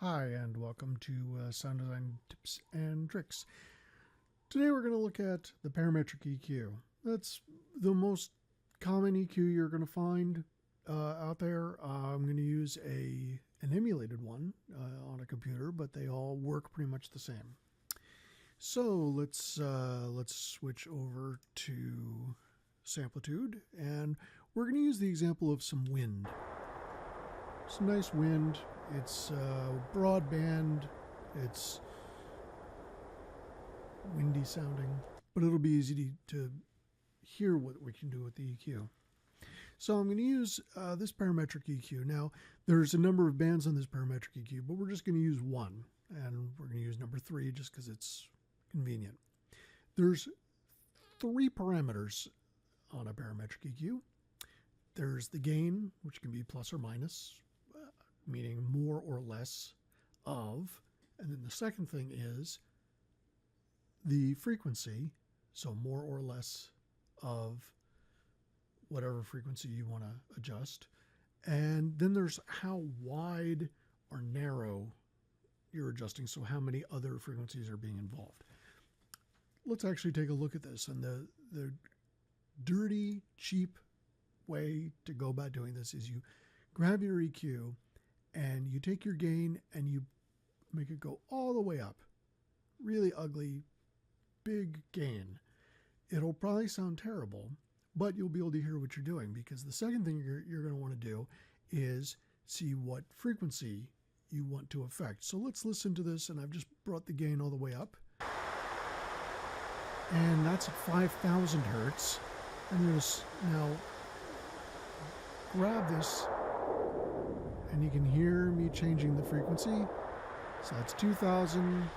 Hi, and welcome to Sound Design Tips and Tricks. Today we're going to look at the parametric EQ. That's the most common EQ you're going to find out there. I'm going to use an emulated one on a computer, but they all work pretty much the same. So let's switch over to Samplitude, and we're going to use the example of some wind. Some nice wind. It's broadband, it's windy sounding, but it'll be easy to hear what we can do with the EQ. So I'm going to use this parametric EQ. Now, there's a number of bands on this parametric EQ, but we're just going to use one, and we're going to use number 3 just because it's convenient. There's 3 parameters on a parametric EQ. There's the gain, which can be plus or minus, meaning more or less of, and then the second thing is the frequency, so more or less of whatever frequency you want to adjust, and then there's how wide or narrow you're adjusting, so how many other frequencies are being involved. Let's actually take a look at this, and the dirty, cheap way to go about doing this is you grab your EQ and you take your gain and you make it go all the way up. Really ugly, big gain. It'll probably sound terrible, but you'll be able to hear what you're doing, because the second thing you're going to want to do is see what frequency you want to affect. So let's listen to this, and I've just brought the gain all the way up. And that's at 5,000 hertz. I'm going to now grab this, and you can hear me changing the frequency. So that's 2,000.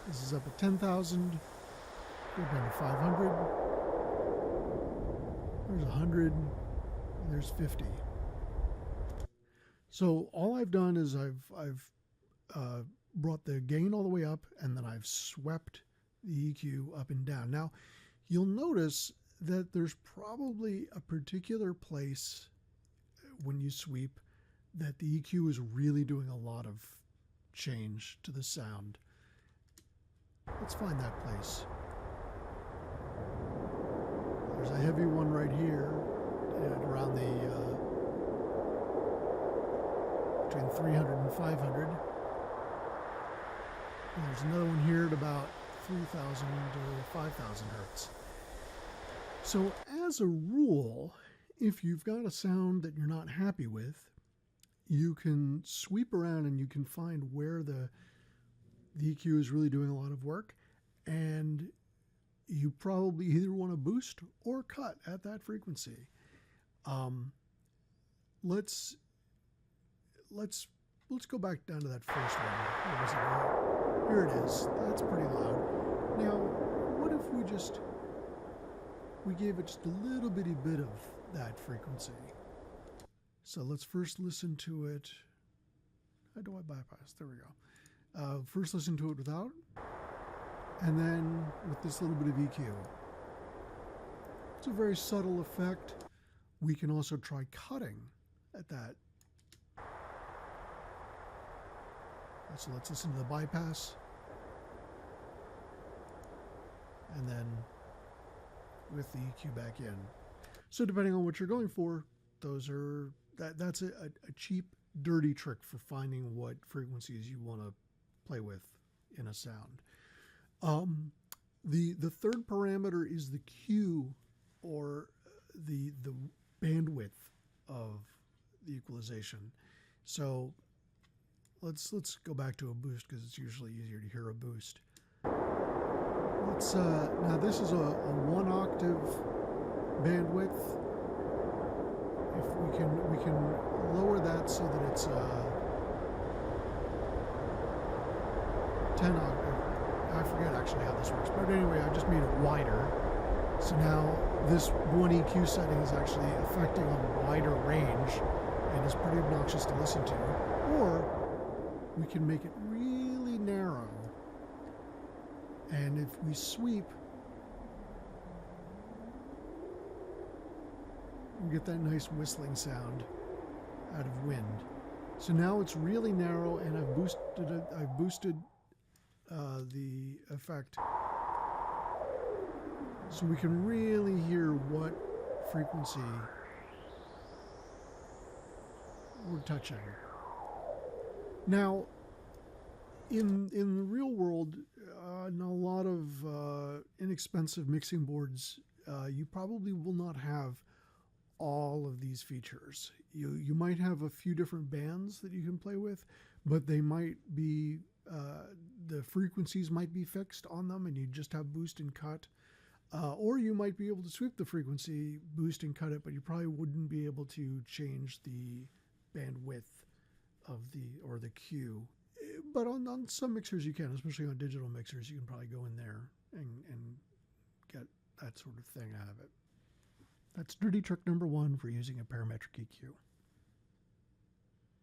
This is up at 10,000. Go down to 500. There's 100. And there's 50. So all I've done is I've brought the gain all the way up, and then I've swept the EQ up and down. Now, you'll notice that there's probably a particular place when you sweep that the EQ is really doing a lot of change to the sound. Let's find that place. There's a heavy one right here at around the between 300 and 500. And there's another one here at about 3,000 to 5,000 hertz. So as a rule, if you've got a sound that you're not happy with, you can sweep around and you can find where the EQ is really doing a lot of work, and you probably either want to boost or cut at that frequency. Let's go back down to that first one. Where was it? Here it is. That's pretty loud. Now, what if we gave it just a little bitty bit of that frequency? So let's first listen to it. How do I bypass? There we go. First listen to it without, and then with this little bit of EQ. It's a very subtle effect. We can also try cutting at that. So let's listen to the bypass. And then with the EQ back in. So depending on what you're going for, that's a cheap, dirty trick for finding what frequencies you want to play with in a sound. The third parameter is the Q, or the bandwidth of the equalization. So let's go back to a boost, because it's usually easier to hear a boost. Now this is a 1 octave bandwidth. If we can lower that so that it's 10 octave. I forget actually how this works, but anyway, I just made it wider. So now this one EQ setting is actually affecting a wider range and is pretty obnoxious to listen to. Or we can make it really narrow, and if we sweep, we get that nice whistling sound out of wind. So now it's really narrow, and I've boosted it. I've boosted the effect, so we can really hear what frequency we're touching. Now, in the real world, in a lot of inexpensive mixing boards, you probably will not have all of these features. You might have a few different bands that you can play with, but they might be the frequencies might be fixed on them, and you just have boost and cut. Or you might be able to sweep the frequency, boost and cut it, but you probably wouldn't be able to change the bandwidth of the Q. But on some mixers you can, especially on digital mixers, you can probably go in there and get that sort of thing out of it. That's dirty trick number 1 for using a parametric EQ.